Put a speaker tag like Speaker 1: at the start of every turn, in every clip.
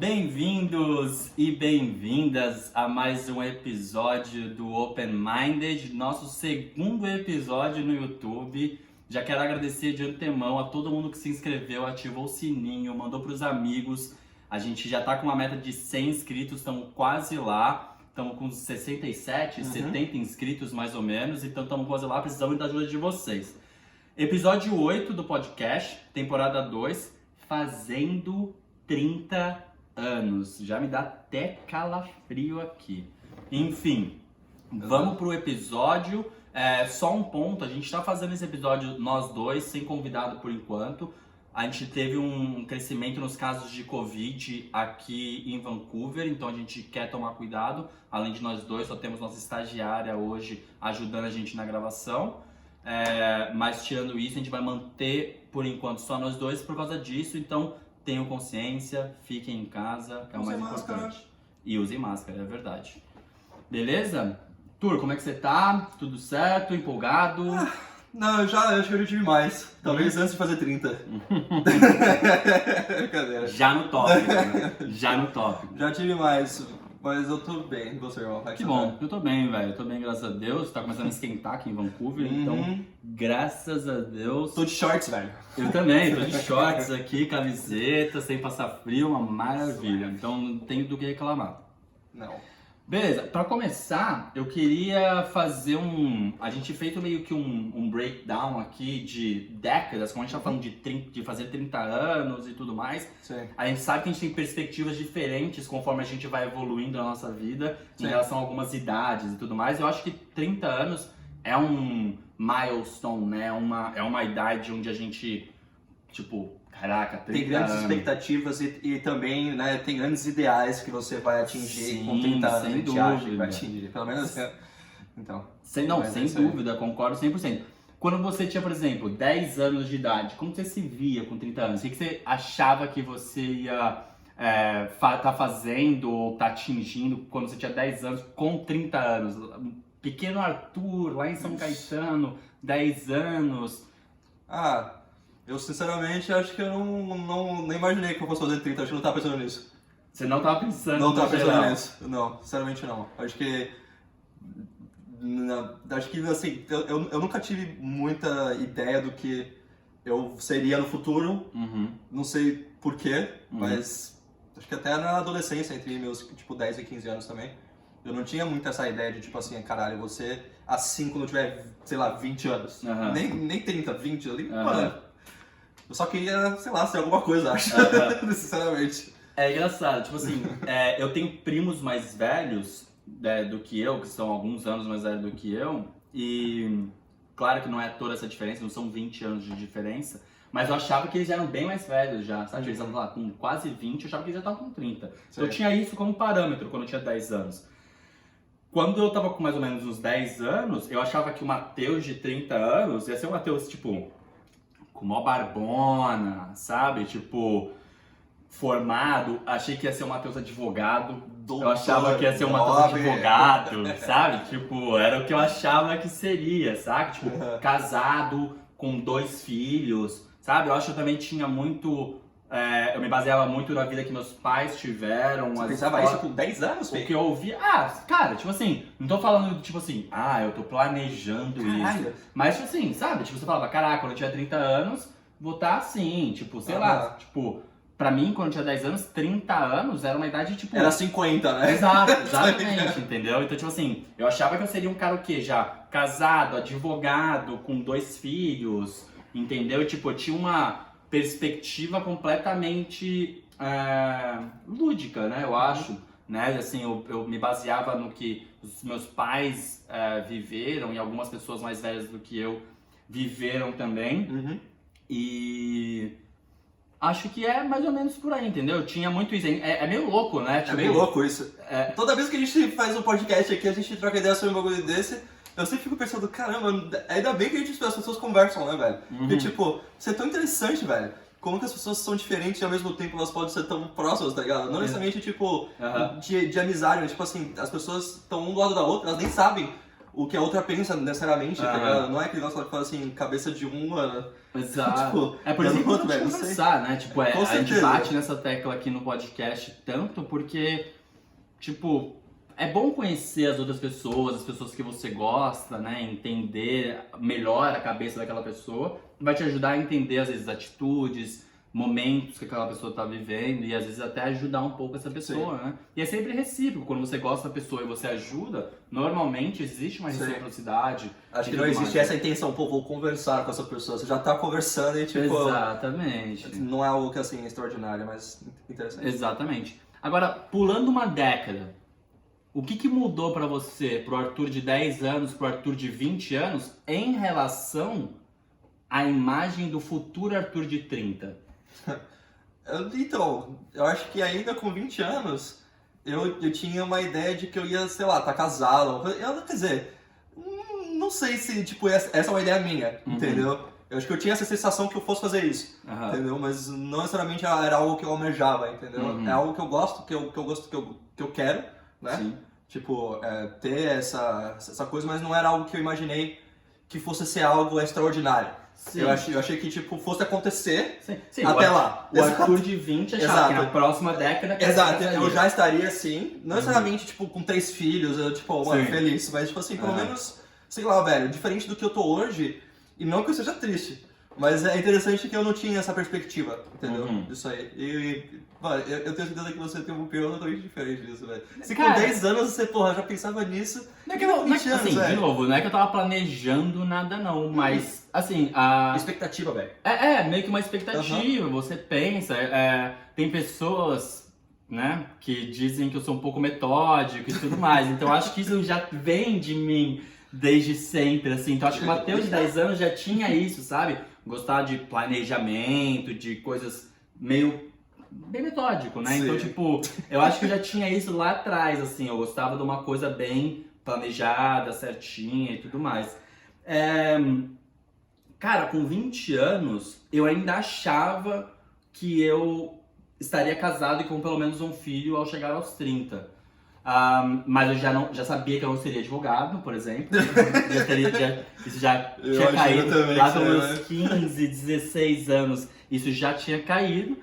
Speaker 1: Bem-vindos e bem-vindas a mais um episódio do Open Minded, nosso segundo episódio no YouTube. Já quero agradecer de antemão a todo mundo que se inscreveu, ativou o sininho, mandou para os amigos. A gente já está com uma meta de 100 inscritos, estamos quase lá. Estamos com 67, 70 inscritos mais ou menos, então estamos quase lá, precisamos da ajuda de vocês. Episódio 8 do podcast, temporada 2, Fazendo 30 anos. Já me dá até calafrio aqui. Enfim, vamos pro episódio. Só um ponto, a gente está fazendo esse episódio nós dois, sem convidado por enquanto. A gente teve um crescimento nos casos de Covid aqui em Vancouver, então a gente quer tomar cuidado. Além de nós dois, só temos nossa estagiária hoje ajudando a gente na gravação. Mas tirando isso, a gente vai manter por enquanto só nós dois por causa disso. Então tenham consciência, fiquem em casa, que é o mais importante. E usem máscara, é verdade. Beleza? Tur, como é que você tá? Tudo certo? Empolgado?
Speaker 2: Não, eu acho que eu já tive mais. Talvez antes de fazer 30. Brincadeira.
Speaker 1: Já no tópico, né? Já no tópico.
Speaker 2: Já tive mais, mas eu tô bem. E você, irmão?
Speaker 1: Que bom, eu tô bem, velho. Eu tô bem, graças a Deus. Tá começando a esquentar aqui em Vancouver, então, graças a Deus.
Speaker 2: Tô de shorts, velho.
Speaker 1: Eu também, tô de shorts aqui, camiseta, sem passar frio, uma maravilha. Então não tenho do que reclamar.
Speaker 2: Não.
Speaker 1: Beleza, pra começar, eu queria fazer a gente fez meio que um breakdown aqui de décadas, como a gente tá falando de fazer 30 anos e tudo mais.
Speaker 2: Sim.
Speaker 1: A gente sabe que a gente tem perspectivas diferentes conforme a gente vai evoluindo na nossa vida, em relação a algumas idades e tudo mais. Eu acho que 30 anos é um milestone, né? É uma idade onde a gente, tipo, caraca, 30
Speaker 2: tem grandes
Speaker 1: anos.
Speaker 2: expectativas e também, né, tem grandes ideais que você vai atingir.
Speaker 1: Sim,
Speaker 2: com 30 anos.
Speaker 1: sem
Speaker 2: A gente acha que
Speaker 1: dúvida.
Speaker 2: vai atingir. Pelo menos, então.
Speaker 1: Sem dúvida, concordo 100%. Quando você tinha, por exemplo, 10 anos de idade, como você se via com 30 anos? O que você achava que você ia tá fazendo ou tá atingindo quando você tinha 10 anos com 30 anos? Pequeno Arthur, lá em São Caetano, 10 anos.
Speaker 2: Eu sinceramente acho que eu nem imaginei que eu fosse fazer 30, acho que eu não tava pensando nisso.
Speaker 1: Você não tava pensando
Speaker 2: Não tava pensando
Speaker 1: geral.
Speaker 2: nisso, não, sinceramente não. Acho que assim, eu nunca tive muita ideia do que eu seria no futuro, não sei porquê, mas acho que até na adolescência, entre meus tipo 10 e 15 anos também, eu não tinha muito essa ideia de tipo assim, caralho, você assim quando eu tiver, sei lá, 20 anos, nem 30, 20, ali, mano. Eu só queria, sei lá, ser alguma coisa, acho, sinceramente.
Speaker 1: É engraçado, tipo assim, eu tenho primos mais velhos do que eu, que são alguns anos mais velhos do que eu, e claro que não é toda essa diferença, não são 20 anos de diferença, mas eu achava que eles eram bem mais velhos já, sabe? Eles estavam lá com quase 20, eu achava que eles já estavam com 30. Então eu tinha isso como parâmetro quando eu tinha 10 anos. Quando eu tava com mais ou menos uns 10 anos, eu achava que o Matheus de 30 anos ia ser um Matheus, tipo, com mó barbona, sabe? Tipo, formado. Achei que ia ser o Matheus advogado. Eu achava que ia ser o Matheus advogado, sabe? Tipo, era o que eu achava que seria, sabe? Tipo, casado, com 2 filhos, sabe? Eu acho que eu também tinha muito... eu me baseava muito na vida que meus pais tiveram.
Speaker 2: Você pensava isso com 10 anos,
Speaker 1: Fê? O que eu ouvia... cara, tipo assim, não tô falando tipo assim, eu tô planejando isso. Mas tipo assim, sabe? Tipo, você falava, caraca, quando eu tiver 30 anos, vou estar assim, tipo, sei lá, tipo... Pra mim, quando eu tinha 10 anos, 30 anos era uma idade, tipo...
Speaker 2: Era 50, né?
Speaker 1: Exato, exatamente, entendeu? Então, tipo assim, eu achava que eu seria um cara o quê? Já casado, advogado, com 2 filhos, entendeu? Tipo, eu tinha uma perspectiva completamente lúdica, né? Eu acho, né? Assim, eu me baseava no que os meus pais viveram e algumas pessoas mais velhas do que eu viveram também. E acho que é mais ou menos por aí, entendeu? Eu tinha muito isso. É meio louco, né?
Speaker 2: Tipo, é meio louco isso. Toda vez que a gente faz um podcast aqui, a gente troca ideia sobre um bagulho desse, eu sempre fico pensando, caramba, ainda bem que as pessoas conversam, né, velho? Porque, tipo, isso é tão interessante, velho. Como que as pessoas são diferentes e ao mesmo tempo elas podem ser tão próximas, tá ligado? Não necessariamente, tipo, de amizade, mas, tipo assim, as pessoas estão um do lado da outra, elas nem sabem o que a outra pensa necessariamente, tá ligado? Não é aquele negócio que fala assim, cabeça de uma...
Speaker 1: Exato.
Speaker 2: Tipo,
Speaker 1: É por isso que
Speaker 2: outro,
Speaker 1: a gente conversar, né? Tipo, a gente bate nessa tecla aqui no podcast tanto porque, tipo, é bom conhecer as outras pessoas, as pessoas que você gosta, né? Entender melhor a cabeça daquela pessoa. Vai te ajudar a entender, às vezes, atitudes, momentos que aquela pessoa tá vivendo e às vezes até ajudar um pouco essa pessoa, né? E é sempre recíproco, quando você gosta da pessoa e você ajuda, normalmente existe uma reciprocidade.
Speaker 2: Acho que não existe essa intenção, pô, vou conversar com essa pessoa, você já tá conversando e tipo...
Speaker 1: Exatamente.
Speaker 2: Não é algo que assim, extraordinário, mas interessante.
Speaker 1: Exatamente. Agora, pulando uma década, o que mudou pra você, pro Arthur de 10 anos, pro Arthur de 20 anos, em relação à imagem do futuro Arthur de 30?
Speaker 2: Então, eu acho que ainda com 20 anos, eu tinha uma ideia de que eu ia, sei lá, tá casado. Quer dizer, não sei se, tipo, essa é uma ideia minha, entendeu? Eu acho que eu tinha essa sensação que eu fosse fazer isso, entendeu? Mas não necessariamente era algo que eu almejava, entendeu? É algo que eu gosto, que eu quero, né?
Speaker 1: Sim.
Speaker 2: Tipo, ter essa coisa, mas não era algo que eu imaginei que fosse ser algo extraordinário.
Speaker 1: Sim.
Speaker 2: Eu achei que tipo, fosse acontecer
Speaker 1: Sim,
Speaker 2: até lá.
Speaker 1: O Arthur de 20 achava que na próxima década...
Speaker 2: Exato, eu já estaria assim, não necessariamente tipo, com 3 filhos, eu tipo, mano, feliz, mas tipo assim, pelo menos, sei lá, velho, diferente do que eu tô hoje, e não que eu seja triste, mas é interessante que eu não tinha essa perspectiva, entendeu? Disso aí. E, mano, eu tenho certeza que você tem uma opinião totalmente diferente disso, velho. Se com 10 anos você, porra, já pensava nisso,
Speaker 1: não é que eu, assim, de novo, não é que eu tava planejando nada não, mas, assim, a...
Speaker 2: expectativa, velho.
Speaker 1: Meio que uma expectativa, você pensa, tem pessoas, né, que dizem que eu sou um pouco metódico e tudo mais, então acho que isso já vem de mim desde sempre, assim, então acho que o Matheus de 10 anos já tinha isso, sabe? Gostar de planejamento, de coisas meio... bem metódico, né?
Speaker 2: Sim.
Speaker 1: Então, tipo, eu acho que eu já tinha isso lá atrás, assim, eu gostava de uma coisa bem planejada, certinha e tudo mais. Cara, com 20 anos, eu ainda achava que eu estaria casado e com pelo menos um filho ao chegar aos 30. Mas eu já sabia que eu não seria advogado, por exemplo. Isso já tinha caído lá pelos meus 15, 16 anos. Isso já tinha caído.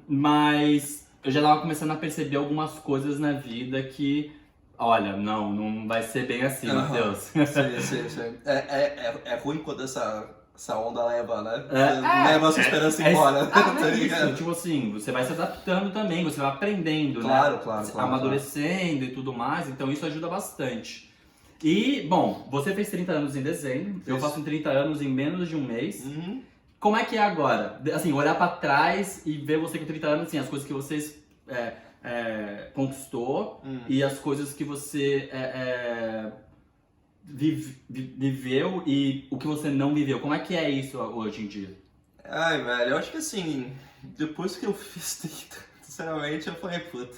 Speaker 1: Mas eu já estava começando a perceber algumas coisas na vida que, olha, não vai ser bem assim, Matheus.
Speaker 2: Sim. É ruim quando essa onda leva, né? Leva a sua esperança embora.
Speaker 1: Tá ligado? Tipo assim, você vai se adaptando também, você vai aprendendo,
Speaker 2: claro,
Speaker 1: né? Amadurecendo e tudo mais, então isso ajuda bastante. E, bom, você fez 30 anos em dezembro, eu faço 30 anos em menos de um mês. Como é que é agora? Assim, olhar pra trás e ver você com 30 anos, assim, as coisas que você conquistou e as coisas que você viveu e o que você não viveu. Como é que é isso hoje em dia?
Speaker 2: Ai, velho, eu acho que assim, depois que eu fiz 30, sinceramente, eu falei, puta.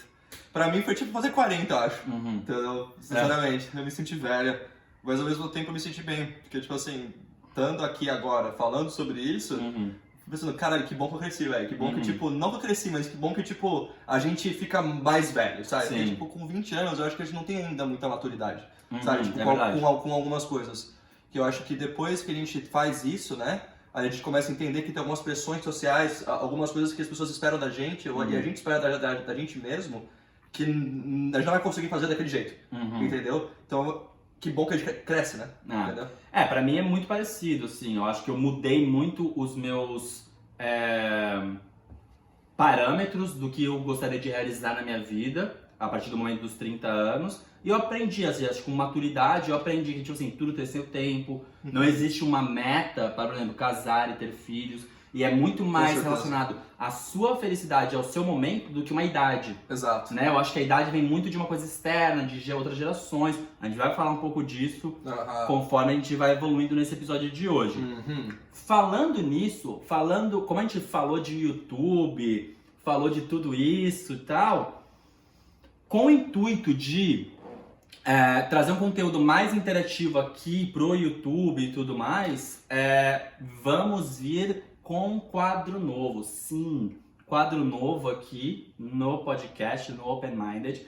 Speaker 2: Pra mim foi tipo fazer 40, eu acho. Entendeu? Sinceramente, eu me senti velha, mas ao mesmo tempo eu me senti bem. Porque, tipo assim, estando aqui agora, falando sobre isso, pensando, caralho, que bom que eu cresci, velho. Que bom que, tipo, não que eu cresci, mas que bom que, tipo, a gente fica mais velho, sabe? Porque, tipo, com 20 anos, eu acho que a gente não tem ainda muita maturidade, sabe? Tipo, com algumas coisas. Que eu acho que depois que a gente faz isso, né? A gente começa a entender que tem algumas pressões sociais, algumas coisas que as pessoas esperam da gente, e a gente espera da gente mesmo, que a gente não vai conseguir fazer daquele jeito, entendeu? Então, que bom que a gente cresce, né?
Speaker 1: Pra mim é muito parecido, assim. Eu acho que eu mudei muito os meus parâmetros do que eu gostaria de realizar na minha vida a partir do momento dos 30 anos. E eu aprendi, assim, acho que com maturidade, eu aprendi que, tipo assim, tudo tem seu tempo. Não existe uma meta para, por exemplo, casar e ter filhos. E é muito mais relacionado à sua felicidade, ao seu momento, do que uma idade.
Speaker 2: Exato.
Speaker 1: Né? Eu acho que a idade vem muito de uma coisa externa, de outras gerações. A gente vai falar um pouco disso conforme a gente vai evoluindo nesse episódio de hoje. Falando nisso, como a gente falou de YouTube, falou de tudo isso e tal, com o intuito de trazer um conteúdo mais interativo aqui pro YouTube e tudo mais, vamos vir com um quadro novo. Sim, quadro novo aqui no podcast, no Open Minded,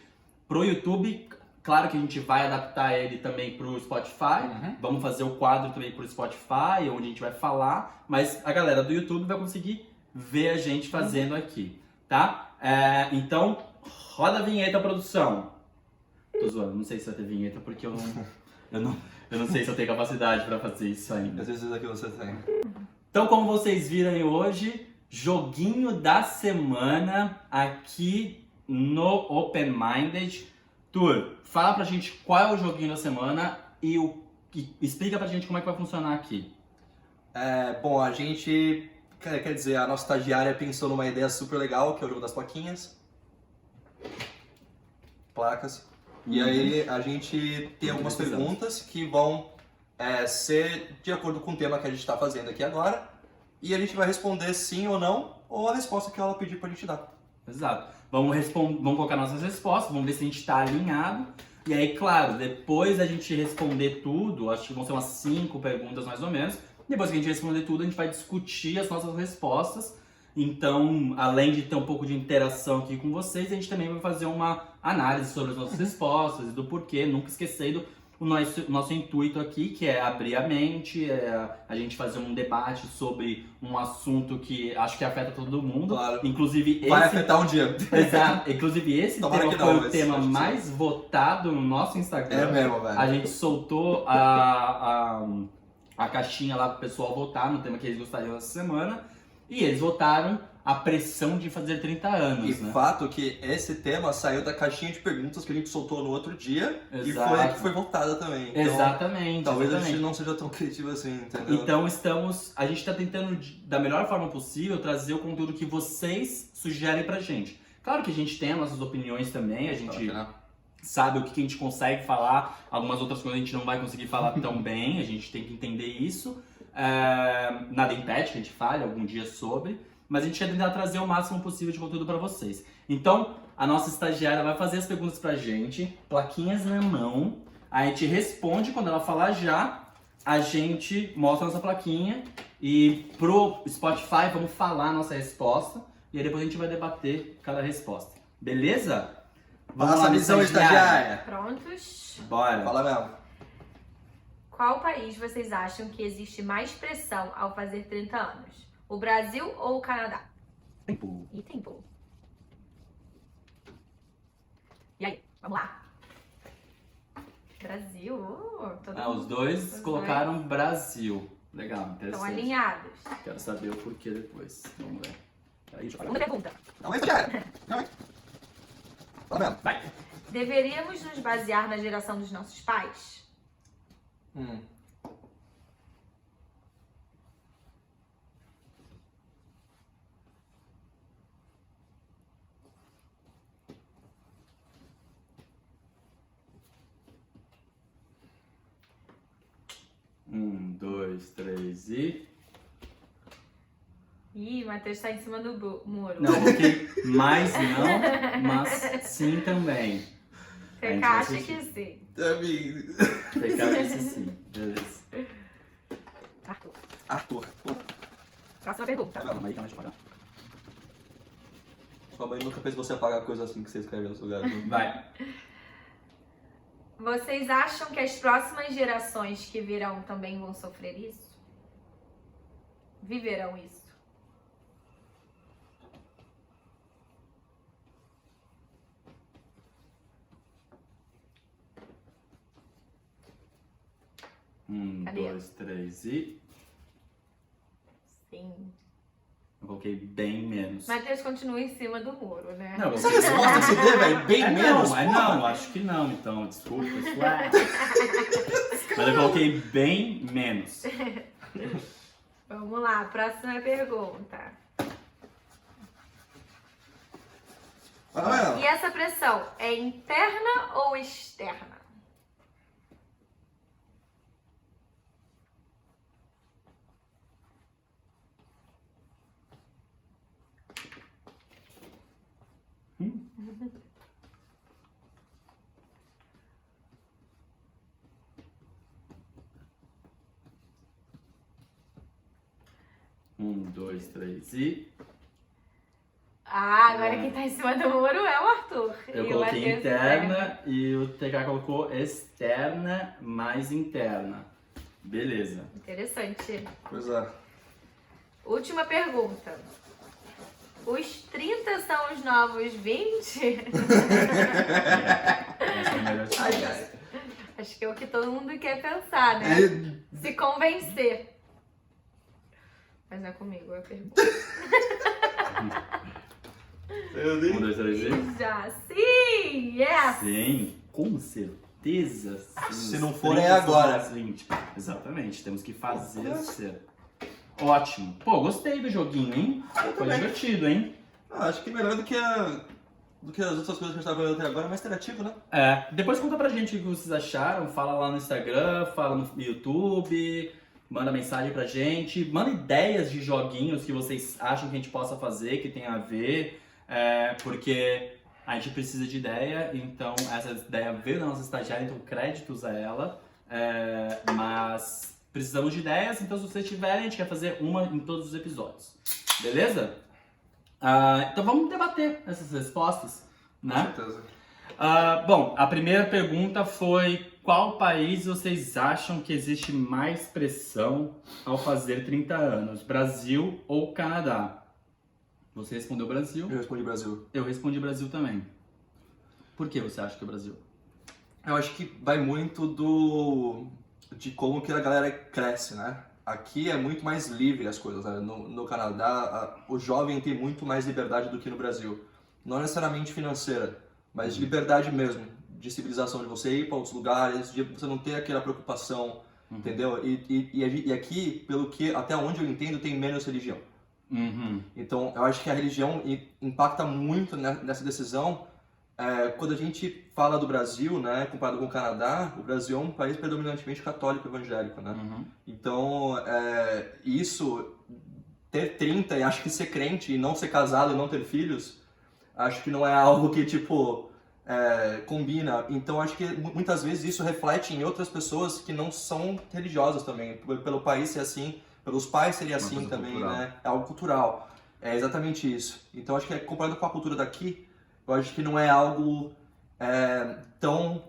Speaker 1: pro YouTube. Claro que a gente vai adaptar ele também pro Spotify. Vamos fazer o quadro também pro Spotify, onde a gente vai falar. Mas a galera do YouTube vai conseguir ver a gente fazendo aqui, tá? Então, roda a vinheta, produção. Tô zoando, não sei se vai ter vinheta, porque eu não sei se eu tenho capacidade pra fazer isso ainda.
Speaker 2: Às vezes aqui você tem.
Speaker 1: Então, como vocês viram aí hoje, joguinho da semana aqui no Open Minded. Tur, fala pra gente qual é o joguinho da semana e explica pra gente como é que vai funcionar aqui.
Speaker 2: Bom, a gente, quer dizer, a nossa estagiária pensou numa ideia super legal, que é o jogo das plaquinhas. Placas. E aí a gente tem algumas perguntas que vão ser de acordo com o tema que a gente está fazendo aqui agora. E a gente vai responder sim ou não, ou a resposta que ela pedir pra gente dar.
Speaker 1: Exato. Vamos colocar nossas respostas, vamos ver se a gente está alinhado. E aí, claro, depois da gente responder tudo, acho que vão ser umas 5 perguntas mais ou menos. Depois que a gente responder tudo, a gente vai discutir as nossas respostas. Então, além de ter um pouco de interação aqui com vocês, a gente também vai fazer uma análise sobre as nossas respostas e do porquê, nunca esquecendo o nosso intuito aqui, que é abrir a mente, a gente fazer um debate sobre um assunto que acho que afeta todo mundo.
Speaker 2: Claro.
Speaker 1: Inclusive
Speaker 2: Vai afetar um dia.
Speaker 1: Exato. Inclusive esse
Speaker 2: Tomara
Speaker 1: tema
Speaker 2: que não,
Speaker 1: foi o
Speaker 2: mas
Speaker 1: tema
Speaker 2: acho que
Speaker 1: mais votado no nosso Instagram.
Speaker 2: É mesmo, velho.
Speaker 1: A gente soltou a caixinha lá pro pessoal votar no tema que eles gostariam essa semana. E eles votaram a pressão de fazer 30 anos,
Speaker 2: E
Speaker 1: né?
Speaker 2: fato que esse tema saiu da caixinha de perguntas que a gente soltou no outro dia.
Speaker 1: Exato.
Speaker 2: E foi a que foi votada também. Então,
Speaker 1: Exatamente.
Speaker 2: talvez
Speaker 1: exatamente.
Speaker 2: a gente não seja tão criativo assim, entendeu?
Speaker 1: Então a gente está tentando, da melhor forma possível, trazer o conteúdo que vocês sugerem pra gente. Claro que a gente tem as nossas opiniões também, a gente sabe o que a gente consegue falar, algumas outras coisas a gente não vai conseguir falar tão bem, a gente tem que entender isso. Nada impede que a gente fale algum dia sobre, mas a gente quer tentar trazer o máximo possível de conteúdo para vocês. Então, a nossa estagiária vai fazer as perguntas pra gente, plaquinhas na mão, a gente responde quando ela falar já, a gente mostra a nossa plaquinha e pro Spotify vamos falar a nossa resposta e aí depois a gente vai debater cada resposta. Beleza?
Speaker 2: Passa a visão, estagiária.
Speaker 3: Prontos?
Speaker 1: Bora.
Speaker 2: Fala mesmo.
Speaker 3: Qual país vocês acham que existe mais pressão ao fazer 30 anos? O Brasil ou o Canadá?
Speaker 1: Tempo.
Speaker 3: E tempo. E aí, vamos lá. Brasil. Todo
Speaker 1: Os
Speaker 3: mundo.
Speaker 1: dois
Speaker 3: Os
Speaker 1: colocaram Brasil. Legal,
Speaker 3: Estão
Speaker 1: interessante.
Speaker 3: alinhados.
Speaker 1: Quero saber o porquê depois. Vamos ver. Aí, deixa eu
Speaker 3: Segunda pergunta.
Speaker 2: Não é estagiária. Não é. Fala mesmo.
Speaker 1: Vai.
Speaker 3: Deveríamos nos basear na geração dos nossos pais?
Speaker 2: Hum.
Speaker 1: Um, dois, três e...
Speaker 3: Ih, o Matheus tá em cima do muro.
Speaker 1: Não, porque mais não, mas sim também.
Speaker 3: Você
Speaker 1: A gente vai
Speaker 3: acha
Speaker 1: assistir.
Speaker 3: que sim?
Speaker 1: Pegar esse sim, beleza.
Speaker 3: Arthur. Próxima pergunta.
Speaker 1: Calma aí, deixa eu pagar.
Speaker 2: Sua mãe nunca fez você apagar coisa assim que você escreve nos lugares. Né?
Speaker 1: Vai.
Speaker 3: Vocês acham que as próximas gerações que virão também vão sofrer isso? Viverão isso?
Speaker 1: Um,
Speaker 3: Cadê?
Speaker 1: dois, três e...
Speaker 3: Sim.
Speaker 1: Eu coloquei bem menos.
Speaker 3: Matheus continua em cima do muro, né?
Speaker 1: Não, eu
Speaker 2: Essa
Speaker 1: coloquei...
Speaker 2: resposta que você deu, velho, bem menos.
Speaker 1: Não, acho que não, então, desculpa, pessoal. Mas eu coloquei bem menos.
Speaker 3: Vamos lá, próxima pergunta.
Speaker 2: Fala mesmo.
Speaker 3: E essa pressão é interna ou externa?
Speaker 1: Um, dois, três e...
Speaker 3: Ah, agora quem tá em cima do muro é o Arthur.
Speaker 1: Eu
Speaker 3: E o
Speaker 1: coloquei
Speaker 3: Matheus
Speaker 1: interna e o TK colocou externa mais interna. Beleza.
Speaker 3: Interessante.
Speaker 2: Pois é.
Speaker 3: Última pergunta. Os 30 são os novos 20?
Speaker 1: Essa é a melhor resposta.
Speaker 3: Acho que é o que todo mundo quer pensar, né? Se convencer. Mas não é comigo, é a pergunta.
Speaker 1: 1, 2, 3, e...
Speaker 3: Já, sim! Yes!
Speaker 1: Sim, com certeza. Sim.
Speaker 2: Se
Speaker 1: Os
Speaker 2: não for,
Speaker 1: 30
Speaker 2: é
Speaker 1: são
Speaker 2: agora.
Speaker 1: os 20. Exatamente, temos que fazer ser. Ótimo. Pô, gostei do joguinho, hein? Foi
Speaker 2: também.
Speaker 1: divertido, hein?
Speaker 2: Acho que melhor do que as outras coisas que a gente tava vendo até agora, é mais interativo, né?
Speaker 1: É, depois conta pra gente o que vocês acharam, fala lá no Instagram, fala no YouTube, manda mensagem pra gente, manda ideias de joguinhos que vocês acham que a gente possa fazer, que tem a ver, porque a gente precisa de ideia, então essa ideia veio da nossa estagiária, então créditos a ela, mas precisamos de ideias, então se vocês tiverem, a gente quer fazer uma em todos os episódios, beleza? Então vamos debater essas respostas, né?
Speaker 2: Com certeza.
Speaker 1: Bom, a primeira pergunta foi: qual país vocês acham que existe mais pressão ao fazer 30 anos? Brasil ou Canadá? Você respondeu Brasil,
Speaker 2: Eu respondi Brasil.
Speaker 1: eu respondi Brasil também. Por que você acha que é o Brasil?
Speaker 2: Eu acho que vai muito de como que a galera cresce, né? Aqui é muito mais livre as coisas, né? No Canadá, o jovem tem muito mais liberdade do que no Brasil. Não necessariamente financeira, mas de liberdade mesmo, de civilização, de você ir para outros lugares, de você não ter aquela preocupação, entendeu? E aqui, até onde eu entendo, tem menos religião. Então, eu acho que a religião impacta muito nessa decisão. Quando a gente fala do Brasil, né, comparado com o Canadá, o Brasil é um país predominantemente católico evangélico, né? Então, isso, ter 30 e acho que ser crente e não ser casado e não ter filhos, acho que não é algo que, tipo, combina. Então, acho que muitas vezes isso reflete em outras pessoas que não são religiosas também. Pelo país ser assim, pelos pais serem assim também,
Speaker 1: cultural.
Speaker 2: né? É algo cultural. É exatamente isso. Então, acho que comparado com a cultura daqui, eu acho que não é algo tão...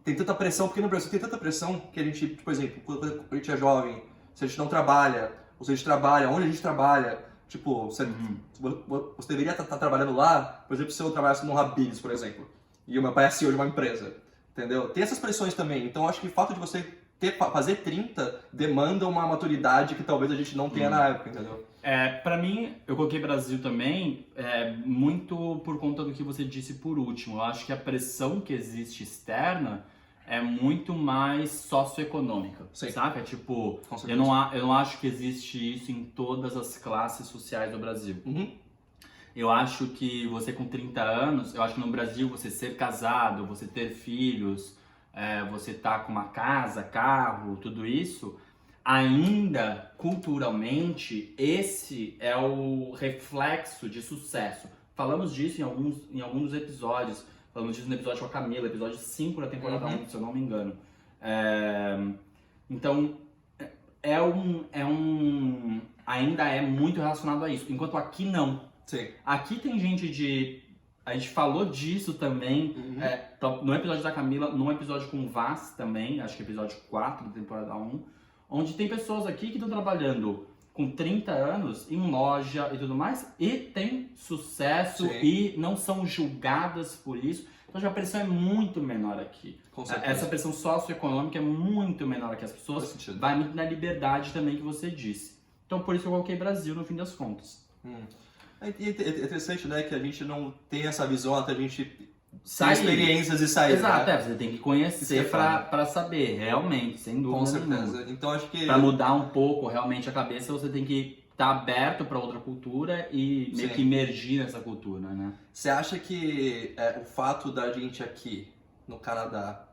Speaker 2: Tem tanta pressão, porque no Brasil tem tanta pressão que a gente, por exemplo, quando a gente é jovem, se a gente não trabalha, ou se a gente trabalha, onde a gente trabalha, tipo, você deveria estar trabalhando lá, por exemplo, se eu trabalhasse no Habib's, por exemplo, e o meu pai é CEO de uma empresa, entendeu? Tem essas pressões também, então eu acho que o fato de você fazer 30 demanda uma maturidade que talvez a gente não tenha na época, entendeu?
Speaker 1: Pra mim, eu coloquei Brasil também, muito por conta do que você disse por último. Eu acho que a pressão que existe externa é muito mais socioeconômica,
Speaker 2: Sim.
Speaker 1: sabe? É tipo,
Speaker 2: Com
Speaker 1: eu
Speaker 2: certeza.
Speaker 1: não acho que existe isso em todas as classes sociais do Brasil. Eu acho que você com 30 anos, eu acho que no Brasil você ser casado, você ter filhos, você tá com uma casa, carro, tudo isso, ainda culturalmente esse é o reflexo de sucesso. Falamos disso em alguns episódios. Falamos disso no episódio com a Camila, episódio 5 da temporada 1, se eu não me engano. Então, ainda é muito relacionado a isso. Enquanto aqui não.
Speaker 2: Sim.
Speaker 1: Aqui tem gente a gente falou disso também no episódio da Camila, num episódio com o Vaz também, acho que episódio 4 da temporada 1, onde tem pessoas aqui que estão trabalhando com 30 anos em loja e tudo mais, e tem sucesso.
Speaker 2: Sim.
Speaker 1: E não são julgadas por isso. Então a pressão é muito menor aqui.
Speaker 2: Com certeza.
Speaker 1: Essa pressão socioeconômica é muito menor aqui. As
Speaker 2: Faz
Speaker 1: pessoas
Speaker 2: sentido.
Speaker 1: vai muito na liberdade também que você disse. Então por isso eu coloquei Brasil no fim das contas.
Speaker 2: É interessante, né, que a gente não tem essa visão até a gente ter
Speaker 1: Sair.
Speaker 2: experiências e sair.
Speaker 1: Exato,
Speaker 2: né?
Speaker 1: você tem que
Speaker 2: Isso
Speaker 1: conhecer
Speaker 2: é
Speaker 1: pra saber, realmente, sem dúvida
Speaker 2: Com
Speaker 1: nenhuma.
Speaker 2: certeza. Então acho que...
Speaker 1: Pra mudar um pouco realmente a cabeça, você tem que estar aberto pra outra cultura e meio
Speaker 2: Sim.
Speaker 1: que imergir nessa cultura, né?
Speaker 2: Você acha que o fato da gente aqui no Canadá,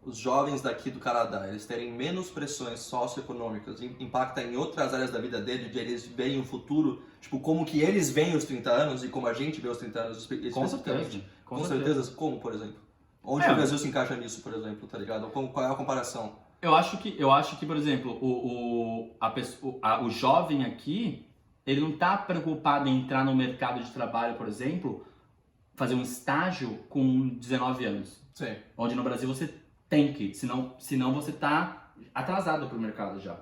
Speaker 2: os jovens daqui do Canadá, eles terem menos pressões socioeconômicas, impacta em outras áreas da vida dele, de eles verem o futuro, tipo, como que eles veem os 30 anos e como a gente vê os 30 anos
Speaker 1: Com
Speaker 2: especificamente?
Speaker 1: certeza.
Speaker 2: Com certeza. Como, por exemplo? Onde o Brasil se encaixa nisso, por exemplo, tá ligado? Qual é a comparação?
Speaker 1: Eu acho que, por exemplo, o jovem aqui, ele não tá preocupado em entrar no mercado de trabalho, por exemplo, fazer um estágio com 19 anos.
Speaker 2: Sim.
Speaker 1: Onde no Brasil você tem que, senão você tá atrasado pro mercado já.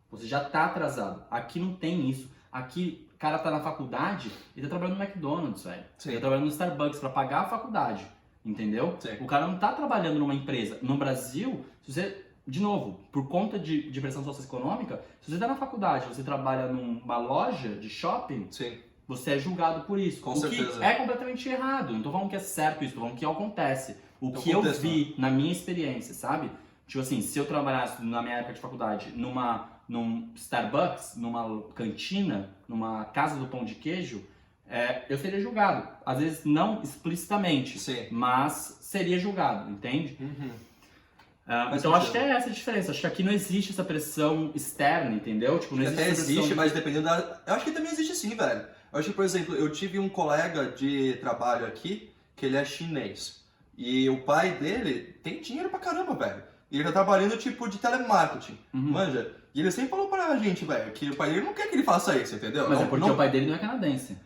Speaker 1: Você já tá atrasado. Aqui não tem isso. Aqui, o cara tá na faculdade e tá trabalhando no McDonald's, velho.
Speaker 2: Sim.
Speaker 1: Ele tá trabalhando no Starbucks pra pagar a faculdade. Entendeu?
Speaker 2: Sim.
Speaker 1: O cara não tá trabalhando numa empresa. No Brasil, se você, de novo, por conta de pressão socioeconômica, se você tá na faculdade, você trabalha numa loja de shopping,
Speaker 2: Sim.
Speaker 1: você é julgado por isso.
Speaker 2: Com
Speaker 1: o
Speaker 2: certeza.
Speaker 1: que é completamente errado. Não tô falando que é certo isso, tô falando que acontece. O
Speaker 2: Então,
Speaker 1: que eu
Speaker 2: contexto,
Speaker 1: vi na minha experiência, sabe? Tipo assim, se eu trabalhasse na minha época de faculdade num Starbucks, numa cantina, numa casa do pão de queijo, eu seria julgado. Às vezes não explicitamente,
Speaker 2: Sim.
Speaker 1: mas seria julgado, entende?
Speaker 2: Uhum.
Speaker 1: Então acho que é essa a diferença. Acho que aqui não existe essa pressão externa, entendeu? Tipo, não existe
Speaker 2: Até
Speaker 1: essa pressão
Speaker 2: existe, mas dependendo da... Eu acho que também existe sim, velho. Eu acho que, por exemplo, eu tive um colega de trabalho aqui, que ele é chinês. E o pai dele tem dinheiro pra caramba, velho. E ele tá trabalhando, tipo, de telemarketing, manja? E ele sempre falou pra gente, velho, que o pai dele não quer que ele faça isso, entendeu?
Speaker 1: Mas
Speaker 2: não,
Speaker 1: é porque
Speaker 2: não...
Speaker 1: o pai dele não é canadense.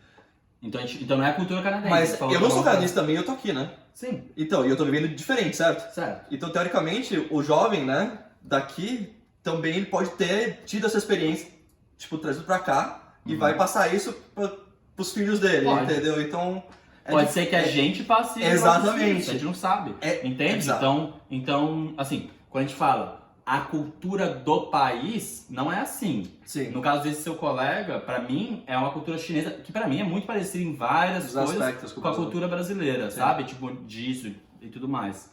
Speaker 1: Então não é a cultura canadense.
Speaker 2: Mas
Speaker 1: Você falou
Speaker 2: eu não
Speaker 1: que
Speaker 2: sou
Speaker 1: é uma-
Speaker 2: canadense também, eu tô aqui, né?
Speaker 1: Sim,
Speaker 2: Então, e eu tô vivendo diferente, certo?
Speaker 1: certo.
Speaker 2: Então, teoricamente, o jovem, né, daqui, também ele pode ter tido essa experiência, tipo, trazido pra cá, e vai passar isso pros filhos dele,
Speaker 1: Pode.
Speaker 2: entendeu? Então...
Speaker 1: Pode ser que a gente passe isso,
Speaker 2: Exatamente.
Speaker 1: a gente não sabe, entende?
Speaker 2: Exato.
Speaker 1: Então, assim, quando a gente fala a cultura do país, não é assim.
Speaker 2: Sim.
Speaker 1: No caso desse seu colega, pra mim, é uma cultura chinesa que pra mim é muito parecida em várias
Speaker 2: Os
Speaker 1: coisas
Speaker 2: aspectos
Speaker 1: com a cultura brasileira,
Speaker 2: Sim.
Speaker 1: sabe? Tipo, disso e tudo mais.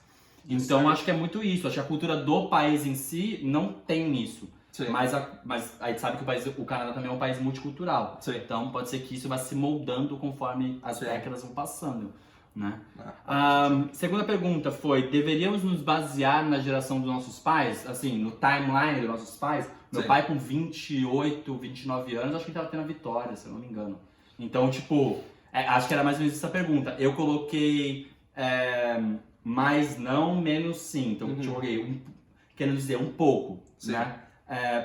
Speaker 2: Isso
Speaker 1: Então,
Speaker 2: aí.
Speaker 1: acho que é muito isso. Acho que a cultura do país em si não tem isso.
Speaker 2: Sim.
Speaker 1: Mas a gente sabe que o Canadá também é um país multicultural.
Speaker 2: Sim.
Speaker 1: Então pode ser que isso vá se moldando conforme as
Speaker 2: Sim.
Speaker 1: décadas vão passando, né?
Speaker 2: Ah,
Speaker 1: Segunda pergunta foi, deveríamos nos basear na geração dos nossos pais? Assim, no timeline dos nossos pais? Meu
Speaker 2: Sim.
Speaker 1: pai com 28, 29 anos, acho que ele tava tendo a Vitória, se eu não me engano. Então, tipo, acho que era mais ou menos essa pergunta. Eu coloquei mais não, menos sim. Então, eu joguei, querendo dizer, um pouco,
Speaker 2: Sim.
Speaker 1: né?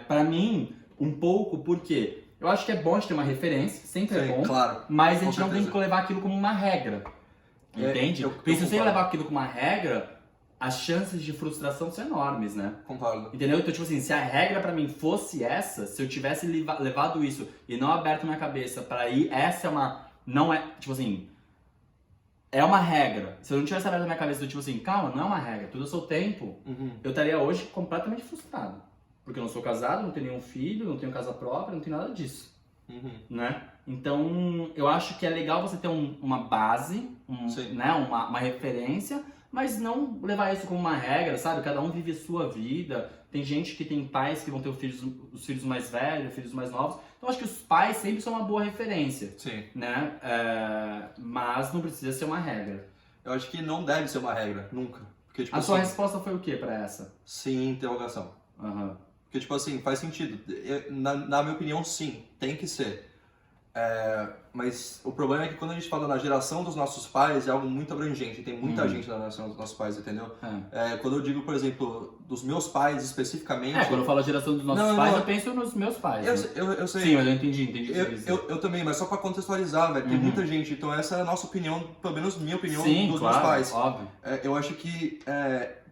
Speaker 1: Pra mim, um pouco, porque eu acho que é bom a gente ter uma referência, sempre é
Speaker 2: Sim,
Speaker 1: bom,
Speaker 2: claro.
Speaker 1: mas a
Speaker 2: Com
Speaker 1: gente não tem
Speaker 2: certeza.
Speaker 1: que levar aquilo como uma regra, entende?
Speaker 2: eu
Speaker 1: Porque se você
Speaker 2: concordo.
Speaker 1: levar aquilo como uma regra, as chances de frustração são enormes, né?
Speaker 2: Concordo.
Speaker 1: Entendeu? Então, tipo assim, se a regra pra mim fosse essa, se eu tivesse levado isso e não aberto minha cabeça pra ir, essa é uma... Não é, tipo assim... É uma regra. Se eu não tivesse aberto minha cabeça do tipo assim, calma, não é uma regra, tudo ao seu tempo, eu estaria hoje completamente frustrado. Porque eu não sou casado, não tenho nenhum filho, não tenho casa própria, não tenho nada disso, né? Então, eu acho que é legal você ter uma base, né? uma referência, mas não levar isso como uma regra, sabe? Cada um vive a sua vida. Tem gente que tem pais que vão ter os filhos mais velhos, filhos mais novos. Então, acho que os pais sempre são uma boa referência,
Speaker 2: Sim.
Speaker 1: né? Mas não precisa ser uma regra.
Speaker 2: Eu acho que não deve ser uma regra, nunca. Porque, tipo,
Speaker 1: A sua
Speaker 2: assim,
Speaker 1: resposta foi o que pra essa?
Speaker 2: sim, interrogação.
Speaker 1: Aham.
Speaker 2: Porque, tipo assim, faz sentido. Na minha opinião, sim, tem que ser. Mas o problema é que quando a gente fala na geração dos nossos pais, é algo muito abrangente. Tem muita gente na geração dos nossos pais, entendeu? Quando eu digo, por exemplo, dos meus pais especificamente...
Speaker 1: Quando eu falo a geração dos nossos pais, eu penso nos meus pais. né?
Speaker 2: Eu sei.
Speaker 1: Sim, mas eu entendi o que você quis dizer.
Speaker 2: Eu também, mas só pra contextualizar, velho. Tem muita gente. Então essa é a nossa opinião, pelo menos minha opinião,
Speaker 1: Sim,
Speaker 2: dos
Speaker 1: claro,
Speaker 2: meus pais.
Speaker 1: óbvio.
Speaker 2: Eu acho que,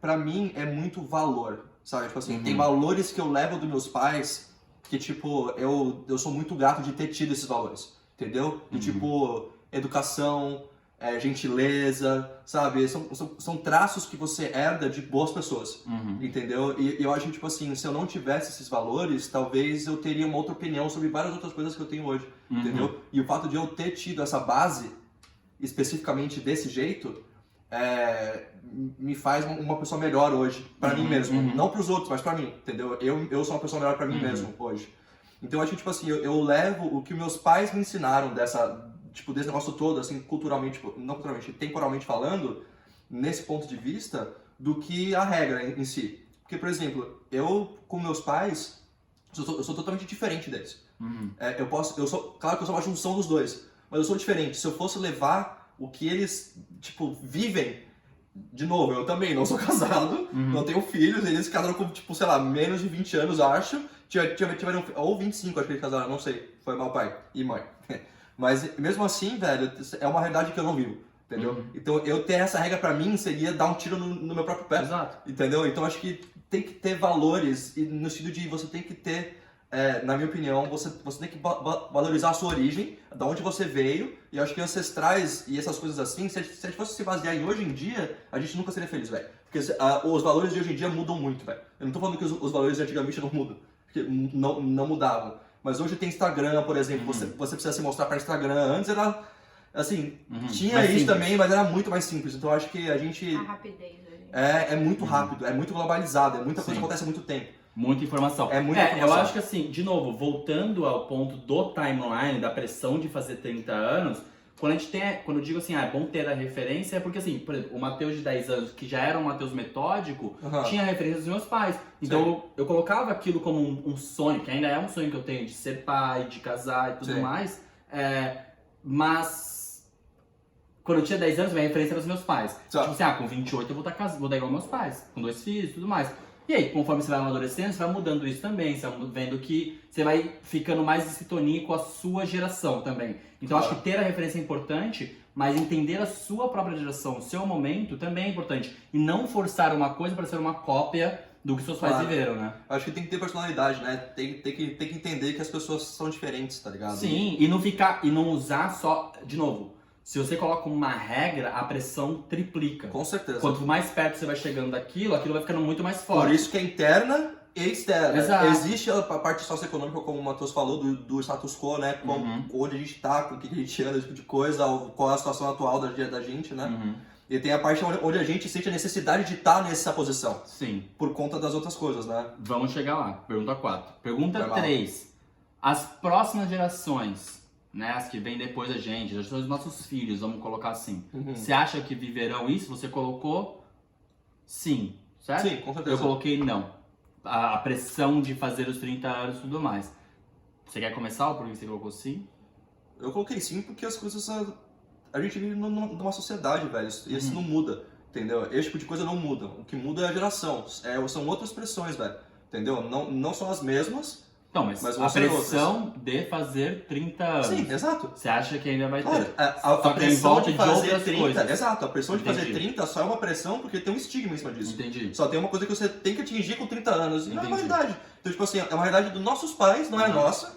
Speaker 2: pra mim, é muito valor, sabe? Tipo assim, tem valores que eu levo dos meus pais que, tipo, eu sou muito grato de ter tido esses valores, entendeu? De, tipo, educação, gentileza, sabe? São traços que você herda de boas pessoas, entendeu? E eu acho que, tipo assim, se eu não tivesse esses valores, talvez eu teria uma outra opinião sobre várias outras coisas que eu tenho hoje, entendeu? E o fato de eu ter tido essa base, especificamente desse jeito, me faz uma pessoa melhor hoje, pra mim mesmo. Não pros outros, mas pra mim, entendeu? Eu sou uma pessoa melhor pra mim mesmo hoje. Então eu acho que, tipo assim, eu levo o que meus pais me ensinaram desse negócio todo, assim, culturalmente, não culturalmente, temporalmente falando, nesse ponto de vista, do que a regra em si. Porque, por exemplo, eu com meus pais, eu sou totalmente diferente deles. Claro que eu sou uma junção dos dois, mas eu sou diferente. Se eu fosse levar o que eles, tipo, vivem, de novo, eu também não sou casado, não tenho filhos, eles casaram com, tipo, sei lá, menos de 20 anos, acho. tiveram, ou 25, acho que eles casaram, não sei. Foi mal pai e mãe. Mas mesmo assim, velho, é uma realidade que eu não vivo. Entendeu? Então eu ter essa regra pra mim seria dar um tiro no meu próprio pé.
Speaker 1: Exato.
Speaker 2: Entendeu? Então acho que tem que ter valores, e no sentido de você tem que ter, na minha opinião, você tem que valorizar a sua origem, da onde você veio, e eu acho que ancestrais e essas coisas assim, se a gente fosse se basear em hoje em dia, a gente nunca seria feliz, velho. Porque os valores de hoje em dia mudam muito, velho. Eu não tô falando que os valores de antigamente não mudam, porque não mudavam. Mas hoje tem Instagram, por exemplo, você precisa se mostrar para Instagram. Antes era, assim, tinha
Speaker 1: mais
Speaker 2: isso
Speaker 1: simples.
Speaker 2: também, mas era muito mais simples. Então eu acho que a gente...
Speaker 3: A rapidez hoje.
Speaker 2: É muito rápido, é muito globalizado, é muita coisa
Speaker 1: Sim.
Speaker 2: que acontece há muito tempo.
Speaker 1: Muita informação.
Speaker 2: É muita informação.
Speaker 1: Eu acho que assim, de novo, voltando ao ponto do timeline, da pressão de fazer 30 anos, quando eu digo assim, é bom ter a referência, é porque assim, por exemplo, o Matheus de 10 anos, que já era um Matheus metódico, tinha referência dos meus pais. Então eu colocava aquilo como um sonho, que ainda é um sonho que eu tenho, de ser pai, de casar e tudo mais. Mas quando eu tinha 10 anos, minha referência era os meus pais. Tipo assim, com 28 eu vou dar igual meus pais, com 2 filhos e tudo mais. E aí, conforme você vai amadurecendo, você vai mudando isso também, você vai vendo que você vai ficando mais em sintonia com a sua geração também. Então acho que ter a referência é importante, mas entender a sua própria geração, o seu momento também é importante. E não forçar uma coisa para ser uma cópia do que seus pais viveram, né?
Speaker 2: Acho que tem que ter personalidade, né? Tem que entender que as pessoas são diferentes, tá ligado?
Speaker 1: Sim, e não usar só, de novo, se você coloca uma regra, a pressão triplica.
Speaker 2: Com certeza.
Speaker 1: Quanto mais perto você vai chegando daquilo, aquilo vai ficando muito mais forte.
Speaker 2: Por isso que é interna e externa.
Speaker 1: Exato.
Speaker 2: Existe a parte socioeconômica, como o Matheus falou, do status quo, né? Onde a gente tá, com o que a gente anda, esse tipo de coisa, qual é a situação atual da gente, né? E tem a parte onde a gente sente a necessidade de estar nessa posição.
Speaker 1: Sim.
Speaker 2: Por conta das outras coisas, né?
Speaker 1: Vamos chegar lá. Pergunta 4. Pergunta 3. As próximas gerações, né, as que vêm depois da gente, as dos nossos filhos, vamos colocar assim. Você acha que viverão isso? Você colocou sim, certo?
Speaker 2: Sim, com certeza.
Speaker 1: Eu coloquei não. A pressão de fazer os 30 anos e tudo mais. Você quer começar ou por que você colocou sim?
Speaker 2: Eu coloquei sim porque as coisas... A gente vive numa sociedade, velho, e isso não muda, entendeu? Esse tipo de coisa não muda. O que muda é a geração. São outras pressões, velho, entendeu? Não são as mesmas.
Speaker 1: Não, mas a pressão de fazer 30 anos.
Speaker 2: Sim, exato.
Speaker 1: Você acha que ainda vai ter?
Speaker 2: Olha, a
Speaker 1: pressão
Speaker 2: de fazer
Speaker 1: outras
Speaker 2: 30,
Speaker 1: coisas.
Speaker 2: exato, a pressão de fazer 30 só é uma pressão porque tem um estigma em cima disso.
Speaker 1: Entendi.
Speaker 2: Só tem uma coisa que você tem que atingir com 30 anos. E não é uma realidade. Então, tipo assim, é uma realidade dos nossos pais, não é nossa.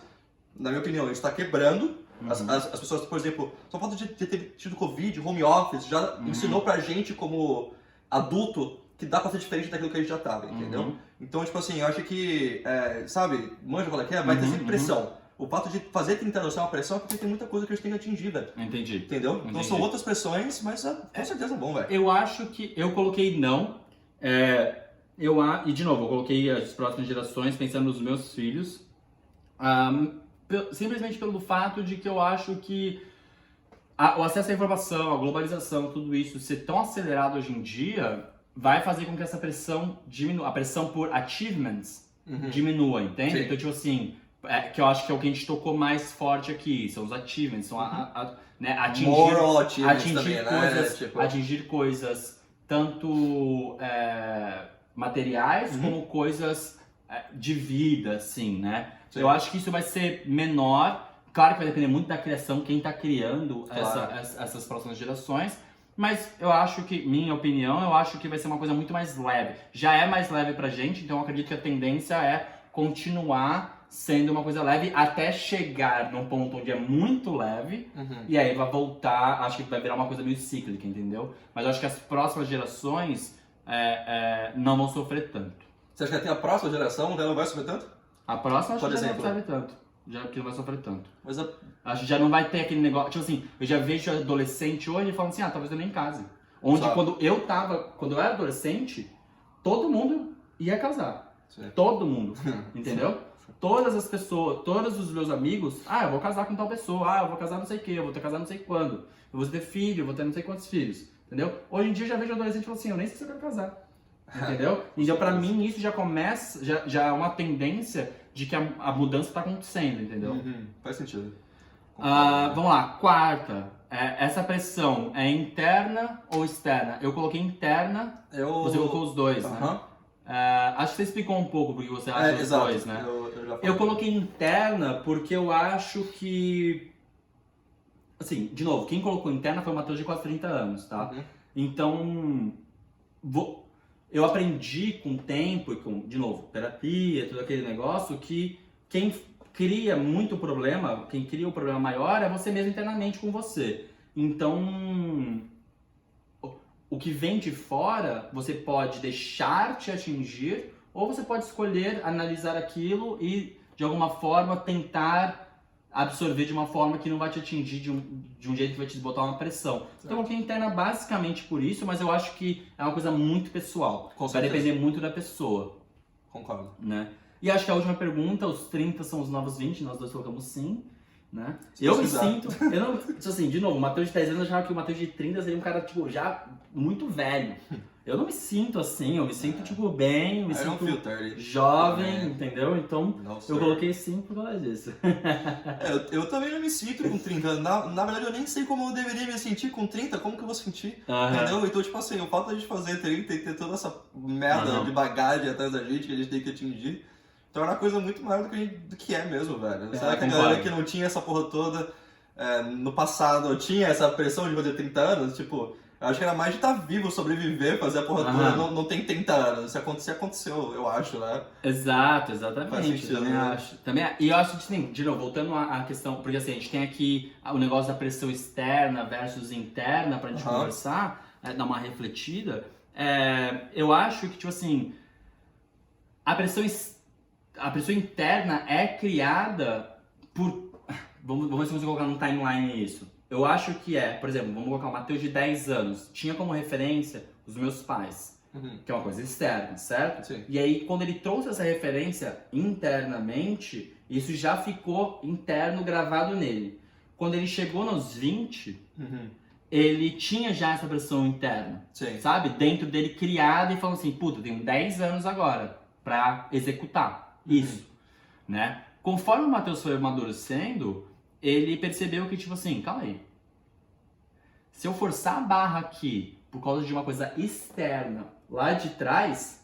Speaker 2: Na minha opinião, a gente está quebrando. As pessoas, por exemplo, só falta de ter tido Covid, home office, já ensinou pra gente como adulto que dá pra ser diferente daquilo que a gente já tava, entendeu? Então, tipo assim, eu acho que, sabe, manja qual é que é? Vai ter sempre pressão. O fato de fazer 30 anos é uma pressão é porque tem muita coisa que a gente tem que atingir, velho.
Speaker 1: Entendi.
Speaker 2: Entendeu? Então são outras pressões, mas com certeza é bom, velho.
Speaker 1: Eu acho que eu coloquei não. E de novo, eu coloquei as próximas gerações pensando nos meus filhos. Simplesmente pelo fato de que eu acho que o acesso à informação, a globalização, tudo isso ser tão acelerado hoje em dia vai fazer com que essa pressão diminua, a pressão por achievements diminua, entende?
Speaker 2: Sim.
Speaker 1: Então, tipo assim, que eu acho que é o que a gente tocou mais forte aqui, são os achievements, são né,
Speaker 2: Moral achievements
Speaker 1: atingir
Speaker 2: também,
Speaker 1: coisas,
Speaker 2: né? Tipo...
Speaker 1: atingir coisas tanto materiais como coisas de vida, assim, né?
Speaker 2: Sim.
Speaker 1: Eu acho que isso vai ser menor. Claro que vai depender muito da criação, quem está criando essas próximas gerações. Mas eu acho que, minha opinião, eu acho que vai ser uma coisa muito mais leve. Já é mais leve pra gente, então eu acredito que a tendência é continuar sendo uma coisa leve até chegar num ponto onde é muito leve. E aí vai voltar, acho que vai virar uma coisa meio cíclica, entendeu? Mas eu acho que as próximas gerações não vão sofrer tanto.
Speaker 2: Você acha que até a próxima geração já não vai sofrer tanto?
Speaker 1: A próxima acho
Speaker 2: Por
Speaker 1: que já não
Speaker 2: exemplo?
Speaker 1: sofre tanto. Já que não vai sofrer tanto.
Speaker 2: Mas
Speaker 1: Acho que já não vai ter aquele negócio. Tipo assim, eu já vejo adolescente hoje falando assim, talvez eu nem case. Onde quando eu era adolescente, todo mundo ia casar.
Speaker 2: Sim.
Speaker 1: Todo mundo. Entendeu? Todas as pessoas, todos os meus amigos, eu vou casar com tal pessoa, eu vou casar não sei o que, eu vou ter casar não sei quando, eu vou ter filho, eu vou ter não sei quantos filhos. Entendeu? Hoje em dia eu já vejo adolescente falando assim, eu nem sei se eu quero casar. Entendeu? Então pra mim isso já começa, já é uma tendência de que a mudança tá acontecendo, entendeu?
Speaker 2: Faz sentido.
Speaker 1: Vamos lá, quarta. Essa pressão é interna ou externa? Eu coloquei interna, você colocou os dois, né? Acho que você explicou um pouco porque você acha os dois, né?
Speaker 2: Eu já
Speaker 1: Eu coloquei interna porque eu acho que... Assim, de novo, quem colocou interna foi o Matheus de quase 30 anos, tá?
Speaker 2: Uhum.
Speaker 1: Então, eu aprendi com o tempo e com, de novo, terapia, todo aquele negócio, que quem cria muito problema, quem cria o problema maior é você mesmo internamente com você. Então, o que vem de fora, você pode deixar te atingir, ou você pode escolher analisar aquilo e, de alguma forma, tentar absorver de uma forma que não vai te atingir de um jeito que vai te botar uma pressão. Certo. Então, eu coloquei interna basicamente por isso, mas eu acho que é uma coisa muito pessoal. Vai depender muito da pessoa.
Speaker 2: Concordo.
Speaker 1: Né? E acho que a última pergunta, os 30 são os novos 20, nós dois colocamos sim. Né? Eu me sinto, eu não, assim, de novo, o Matheus de 10 anos, eu achava que o Matheus de 30 seria um cara, tipo, já muito velho. Eu não me sinto assim, eu me sinto, tipo, bem, me sinto jovem, entendeu? Então, eu coloquei sim por causa disso.
Speaker 2: Eu também não me sinto com 30 anos. Na verdade, eu nem sei como eu deveria me sentir com 30, como que eu vou sentir, entendeu? Então, tipo assim, o fato de a gente fazer 30 e ter toda essa merda de bagagem atrás da gente que a gente tem que atingir, torna a coisa muito maior do que é mesmo, velho. Será que a galera que não tinha essa porra toda no passado tinha essa pressão de fazer 30 anos? Tipo, eu acho que era mais de estar vivo, sobreviver, fazer a porra toda. Não tem 30 anos. Se acontecer, aconteceu, eu acho, né?
Speaker 1: Exato, exatamente.
Speaker 2: Faz sentido,
Speaker 1: também acho. E eu acho que, assim, de novo, voltando à questão, porque assim, a gente tem aqui o negócio da pressão externa versus interna pra gente conversar, dar uma refletida. Eu acho que, tipo assim, a pressão interna é criada por... Vamos ver se você colocar num timeline isso. Eu acho que por exemplo, vamos colocar o Matheus de 10 anos. Tinha como referência os meus pais, que é uma coisa externa, certo?
Speaker 2: Sim.
Speaker 1: E aí, quando ele trouxe essa referência internamente, isso já ficou interno, gravado nele. Quando ele chegou nos 20, ele tinha já essa pressão interna, sabe? Dentro dele criada e falando assim, puta, eu tenho 10 anos agora pra executar isso, né? Conforme o Matheus foi amadurecendo, ele percebeu que, tipo assim, calma aí. Se eu forçar a barra aqui por causa de uma coisa externa lá de trás,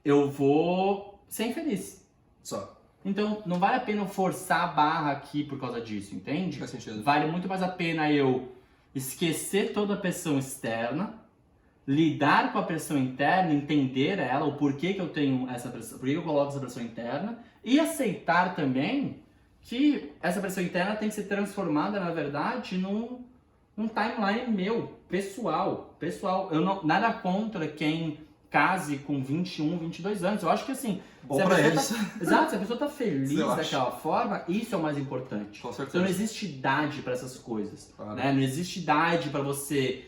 Speaker 1: eu vou ser infeliz.
Speaker 2: Só.
Speaker 1: Então, não vale a pena eu forçar a barra aqui por causa disso, entende?
Speaker 2: Faz sentido.
Speaker 1: Vale muito mais a pena eu esquecer toda a pressão externa, lidar com a pressão interna, entender ela, o porquê que eu tenho essa pressão, por que eu coloco essa pressão interna, e aceitar também que essa pressão interna tem que ser transformada, na verdade, num timeline meu, pessoal. Eu nada contra quem case com 21, 22 anos. Eu acho que assim,
Speaker 2: bom pra eles.
Speaker 1: Exato, se a pessoa tá feliz daquela forma, isso é o mais importante.
Speaker 2: Com certeza.
Speaker 1: Então não existe idade para essas coisas.
Speaker 2: Claro.
Speaker 1: Né? Não existe idade para você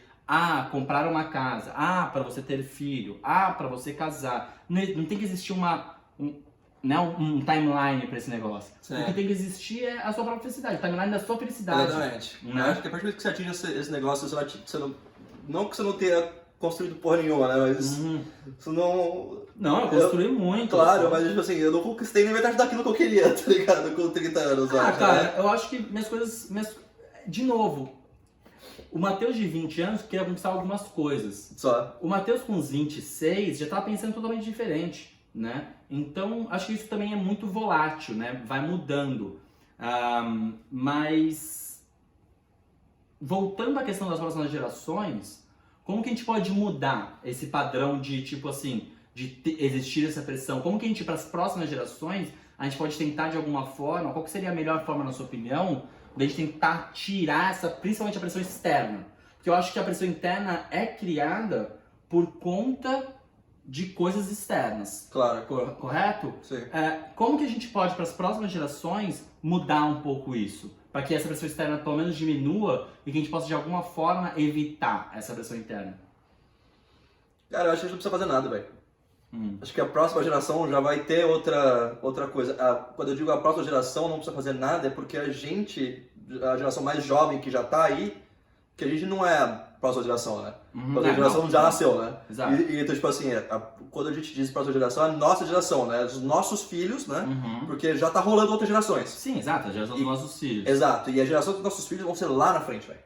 Speaker 1: comprar uma casa, para você ter filho, para você casar. Não tem que existir um timeline pra esse negócio.
Speaker 2: Sim.
Speaker 1: O que tem que existir é a sua própria felicidade, o timeline da sua felicidade.
Speaker 2: Exatamente.
Speaker 1: Né?
Speaker 2: Eu acho que a partir do momento que você atinge esse negócio, não que você não tenha construído porra nenhuma, né? Mas você não...
Speaker 1: Não, eu construí muito.
Speaker 2: Claro, mas tipo assim, eu não conquistei nem metade daquilo que eu queria, tá ligado? Com 30 anos,
Speaker 1: cara,
Speaker 2: né?
Speaker 1: eu acho que minhas coisas... De novo, o Matheus de 20 anos queria conquistar algumas coisas.
Speaker 2: Só.
Speaker 1: O Matheus com uns 26 já tava pensando totalmente diferente, né? Então, acho que isso também é muito volátil, né? Vai mudando. Mas, voltando à questão das próximas gerações, como que a gente pode mudar esse padrão de, tipo assim, de existir essa pressão? Como que a gente, para as próximas gerações, a gente pode tentar de alguma forma, qual que seria a melhor forma, na sua opinião, de a gente tentar tirar principalmente a pressão externa? Porque eu acho que a pressão interna é criada por conta de coisas externas.
Speaker 2: Claro.
Speaker 1: Correto?
Speaker 2: Sim.
Speaker 1: Como que a gente pode, para as próximas gerações, mudar um pouco isso? Para que essa pressão externa pelo menos diminua e que a gente possa de alguma forma evitar essa pressão interna?
Speaker 2: Cara, eu acho que a gente não precisa fazer nada, velho. Acho que a próxima geração já vai ter outra coisa. Quando eu digo a próxima geração não precisa fazer nada, é porque a geração mais jovem que já tá aí, que a gente não é a próxima geração, né? A próxima geração já nasceu, né?
Speaker 1: Exato.
Speaker 2: E então, tipo assim, quando a gente diz próxima geração, é a nossa geração, né? Os nossos filhos, né? Porque já tá rolando outras gerações.
Speaker 1: Sim, exato, a geração dos nossos filhos.
Speaker 2: Exato, e a geração dos nossos filhos vão ser lá na frente, velho.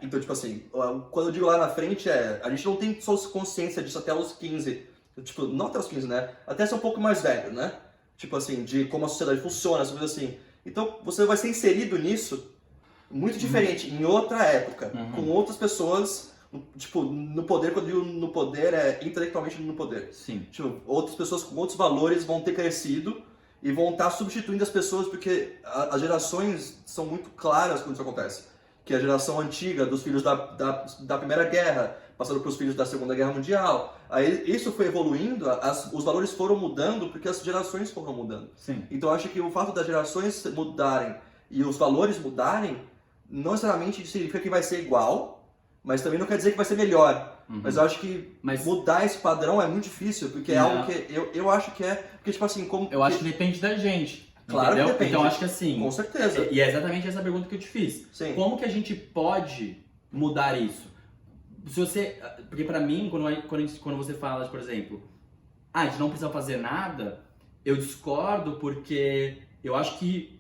Speaker 2: Então, tipo assim, quando eu digo lá na frente, a gente não tem só consciência disso até os 15, tipo, não até os 15, né? Até ser um pouco mais velho, né? Tipo assim, de como a sociedade funciona, essas coisas assim. Então, você vai ser inserido nisso muito diferente, em outra época, com outras pessoas, tipo, no poder, quando eu digo no poder, é intelectualmente no poder.
Speaker 1: Sim.
Speaker 2: Tipo, outras pessoas com outros valores vão ter crescido e vão estar substituindo as pessoas, porque as gerações são muito claras quando isso acontece. Que a geração antiga, dos filhos da Primeira Guerra, passando para os filhos da Segunda Guerra Mundial, aí isso foi evoluindo, os valores foram mudando porque as gerações foram mudando.
Speaker 1: Sim.
Speaker 2: Então eu acho que o fato das gerações mudarem e os valores mudarem, não necessariamente significa que vai ser igual, mas também não quer dizer que vai ser melhor. Mas eu acho que mudar esse padrão é muito difícil, porque é algo que eu acho que é... Porque, tipo assim, como...
Speaker 1: Eu acho que depende da gente.
Speaker 2: Claro,
Speaker 1: entendeu?
Speaker 2: que depende.
Speaker 1: Então eu acho que assim...
Speaker 2: Com certeza.
Speaker 1: E é exatamente essa pergunta que eu te fiz.
Speaker 2: Sim.
Speaker 1: Como que a gente pode mudar isso? Se você... Porque pra mim, quando você fala, por exemplo, a gente não precisa fazer nada, eu discordo porque eu acho que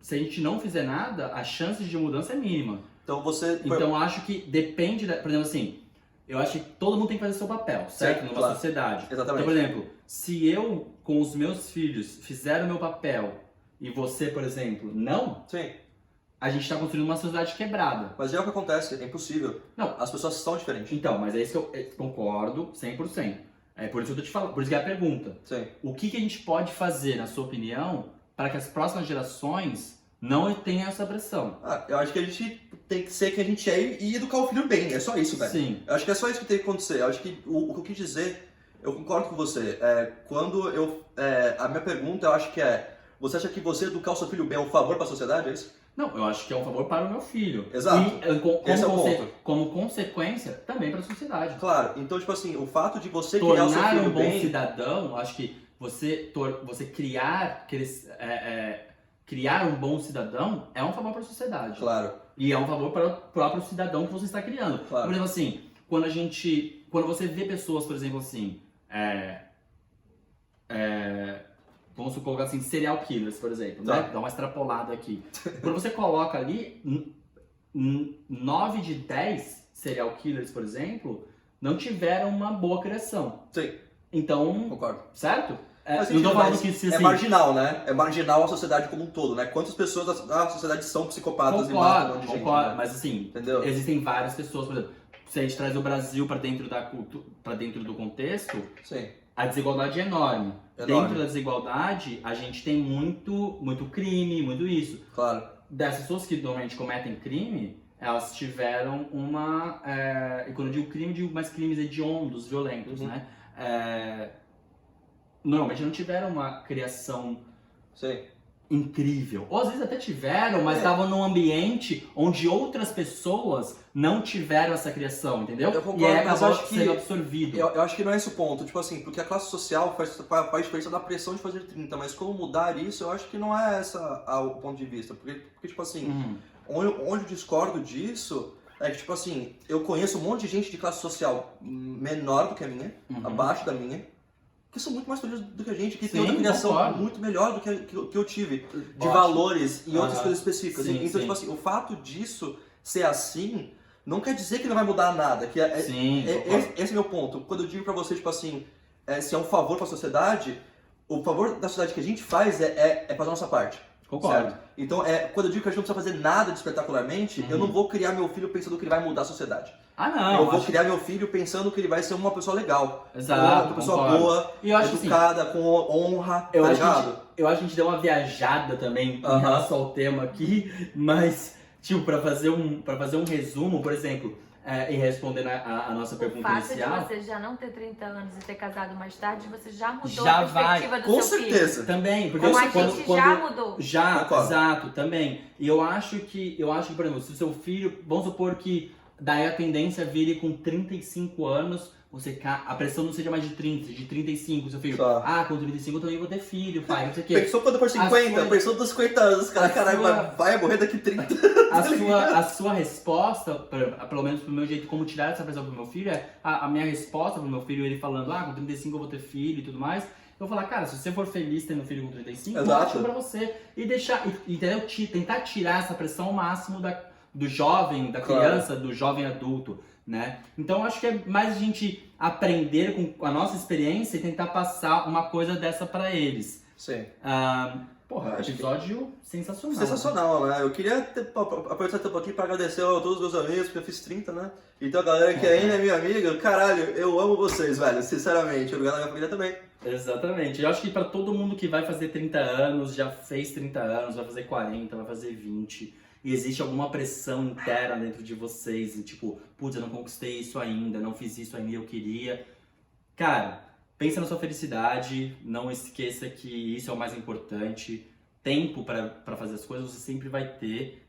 Speaker 1: se a gente não fizer nada, a chance de mudança é mínima.
Speaker 2: Então você...
Speaker 1: Então eu acho que depende, por exemplo assim, eu acho que todo mundo tem que fazer seu papel, certo? Numa
Speaker 2: claro.
Speaker 1: sociedade.
Speaker 2: Exatamente.
Speaker 1: Então, por exemplo, se eu, com os meus filhos, fizer o meu papel e você, por exemplo, não,
Speaker 2: Sim.
Speaker 1: a gente está construindo uma sociedade quebrada.
Speaker 2: Mas é o que acontece, é impossível.
Speaker 1: Não.
Speaker 2: As pessoas são diferentes.
Speaker 1: Então, mas é isso que eu concordo 100%. É por isso que eu tô te falando, por isso que é a pergunta.
Speaker 2: Sim.
Speaker 1: O que a gente pode fazer, na sua opinião, para que as próximas gerações não tenham essa pressão?
Speaker 2: Eu acho que a gente tem que ser quem a gente é e educar o filho bem. É só isso, velho.
Speaker 1: Sim.
Speaker 2: Eu acho que é só isso que tem que acontecer. Eu acho que o que eu quis dizer, eu concordo com você. A minha pergunta, eu acho que é: você acha que você educar o seu filho bem é um favor para a sociedade? É isso?
Speaker 1: Não, eu acho que é um favor para o meu filho.
Speaker 2: Exato.
Speaker 1: E
Speaker 2: Esse é o ponto.
Speaker 1: como consequência, também para a sociedade.
Speaker 2: Claro. Então, tipo assim, o fato de você criar o seu
Speaker 1: Tornar
Speaker 2: filho
Speaker 1: um bom
Speaker 2: bem...
Speaker 1: cidadão, acho que você criar um bom cidadão é um favor para a sociedade.
Speaker 2: Claro.
Speaker 1: E é um favor para o próprio cidadão que você está criando.
Speaker 2: Claro.
Speaker 1: Por exemplo, assim, quando você vê pessoas, por exemplo, assim, vamos colocar assim, serial killers, por exemplo,
Speaker 2: Tá.
Speaker 1: né? Dá uma extrapolada aqui. Quando você coloca ali, 9 de 10 serial killers, por exemplo, não tiveram uma boa criação.
Speaker 2: Sim,
Speaker 1: Então,
Speaker 2: concordo.
Speaker 1: certo?
Speaker 2: Faz
Speaker 1: Não
Speaker 2: sentido,
Speaker 1: tô falando
Speaker 2: mas
Speaker 1: que se
Speaker 2: é
Speaker 1: assim,
Speaker 2: marginal, né? É marginal a sociedade como um todo, né? Quantas pessoas da sociedade são psicopatas e matam um monte de gente,
Speaker 1: concordo,
Speaker 2: né?
Speaker 1: mas assim,
Speaker 2: Entendeu?
Speaker 1: existem várias pessoas, por exemplo, se a gente traz o Brasil para dentro da cultura, para dentro do contexto,
Speaker 2: Sim.
Speaker 1: a desigualdade é enorme.
Speaker 2: Enorme.
Speaker 1: Dentro da desigualdade, a gente tem muito crime, muito isso.
Speaker 2: Claro.
Speaker 1: Das pessoas que normalmente cometem crime, elas tiveram uma, e quando eu digo crime, eu digo mais crimes hediondos, violentos, né? Normalmente não tiveram uma criação
Speaker 2: Sim.
Speaker 1: incrível. Ou às vezes até tiveram, mas estavam num ambiente onde outras pessoas não tiveram essa criação, entendeu?
Speaker 2: Eu concordo,
Speaker 1: e aí
Speaker 2: mas
Speaker 1: acabou
Speaker 2: acho que
Speaker 1: sendo absorvido.
Speaker 2: Eu acho que não é esse o ponto, tipo assim, porque a classe social faz diferença da pressão de fazer 30, mas como mudar isso, eu acho que não é esse o ponto de vista, porque tipo assim, onde eu discordo disso é que, tipo assim, eu conheço um monte de gente de classe social menor do que a minha, abaixo da minha, que são muito mais felizes do que a gente, que tem outra criação muito melhor do que eu tive, de valores e outras coisas específicas.
Speaker 1: Sim,
Speaker 2: então, tipo assim, o fato disso ser assim, não quer dizer que não vai mudar nada. Que esse é meu ponto. Quando eu digo pra você, tipo assim, se é um favor pra sociedade, o favor da sociedade que a gente faz é fazer a nossa parte.
Speaker 1: Concordo.
Speaker 2: Certo? Então, quando eu digo que a gente não precisa fazer nada de espetacularmente, eu não vou criar meu filho pensando que ele vai mudar a sociedade.
Speaker 1: Não.
Speaker 2: Eu vou criar meu filho pensando que ele vai ser uma pessoa legal.
Speaker 1: Exato,
Speaker 2: uma pessoa
Speaker 1: concordo.
Speaker 2: boa,
Speaker 1: E eu acho
Speaker 2: educada, com honra,
Speaker 1: eu
Speaker 2: tá
Speaker 1: acho
Speaker 2: ligado?
Speaker 1: eu acho que a gente deu uma viajada também em relação ao tema aqui, mas, tipo, pra fazer um resumo, por exemplo, e respondendo a nossa pergunta
Speaker 3: O fato
Speaker 1: inicial...
Speaker 3: de você já não ter 30 anos e ter casado mais tarde, você já mudou
Speaker 1: Já
Speaker 3: a perspectiva do
Speaker 2: Com
Speaker 3: seu filho.
Speaker 2: certeza.
Speaker 1: Também, porque
Speaker 3: Como a gente já mudou.
Speaker 1: Já,
Speaker 2: Concordo.
Speaker 1: exato, também. E eu acho que, por exemplo, se o seu filho, vamos supor que daí a tendência vire com 35 anos, a pressão não seja mais de 30, de 35, seu filho.
Speaker 2: Tá.
Speaker 1: Com 35 eu também vou ter filho, pai, não sei o quê.
Speaker 2: Pensou quando for 50, pensou dos 50 anos, caralho, vai morrer daqui 30.
Speaker 1: A sua resposta, pelo menos pro meu jeito, como tirar essa pressão pro meu filho, a minha resposta pro meu filho, ele falando, com 35 eu vou ter filho e tudo mais, eu vou falar, cara, se você for feliz tendo filho com 35,
Speaker 2: Exato.
Speaker 1: ótimo pra você. E deixar, entendeu? Tentar tirar essa pressão ao máximo do jovem, da criança, do jovem adulto, né? Então acho que é mais a gente aprender com a nossa experiência e tentar passar uma coisa dessa pra eles.
Speaker 2: Sim.
Speaker 1: Porra,
Speaker 2: Acho
Speaker 1: episódio sensacional.
Speaker 2: Sensacional, né? Eu queria aproveitar um pouquinho pra agradecer a todos os meus amigos, porque eu fiz 30, né? Então a galera que ainda é minha amiga, caralho, eu amo vocês, velho, sinceramente. Obrigado à minha família também.
Speaker 1: Exatamente. Eu acho que pra todo mundo que vai fazer 30 anos, já fez 30 anos, vai fazer 40, vai fazer 20, e existe alguma pressão interna dentro de vocês, e tipo, putz, eu não conquistei isso ainda, não fiz isso ainda, eu queria. Cara, pensa na sua felicidade, não esqueça que isso é o mais importante. Tempo pra fazer as coisas você sempre vai ter,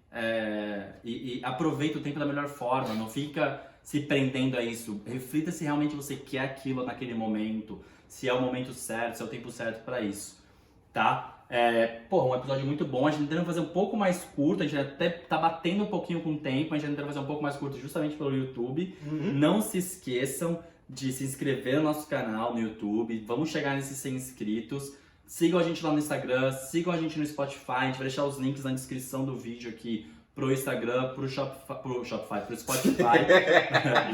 Speaker 1: e aproveita o tempo da melhor forma, não fica se prendendo a isso. Reflita se realmente você quer aquilo naquele momento, se é o momento certo, se é o tempo certo pra isso, tá? Um episódio muito bom. A gente tá tentando fazer um pouco mais curto, a gente até tá batendo um pouquinho com o tempo, a gente tá tentando fazer um pouco mais curto justamente pelo YouTube. Não se esqueçam de se inscrever no nosso canal no YouTube, vamos chegar nesses 100 inscritos. Sigam a gente lá no Instagram, sigam a gente no Spotify, a gente vai deixar os links na descrição do vídeo aqui pro Instagram, pro Spotify.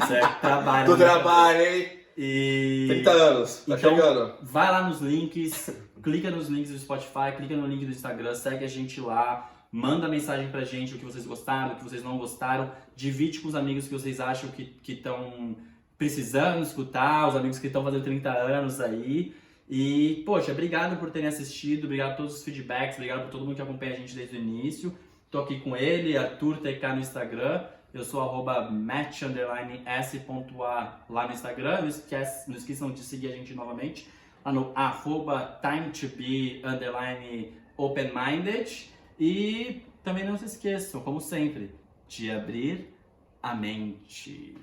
Speaker 1: Isso é trabalho.
Speaker 2: Do trabalho, hein?
Speaker 1: E
Speaker 2: 30 anos, tá
Speaker 1: então,
Speaker 2: chegando.
Speaker 1: vai lá nos links, clica nos links do Spotify, clica no link do Instagram, segue a gente lá, manda mensagem pra gente o que vocês gostaram, o que vocês não gostaram, divide com os amigos que vocês acham que estão precisando escutar, os amigos que estão fazendo 30 anos aí. E, poxa, obrigado por terem assistido, obrigado por todos os feedbacks, obrigado por todo mundo que acompanha a gente desde o início. Tô aqui com ele, Arthur TK no Instagram. Eu sou @match_s.a lá no Instagram. Não esqueçam de seguir a gente novamente lá no @timetobee_openminded. E também não se esqueçam, como sempre, de abrir a mente.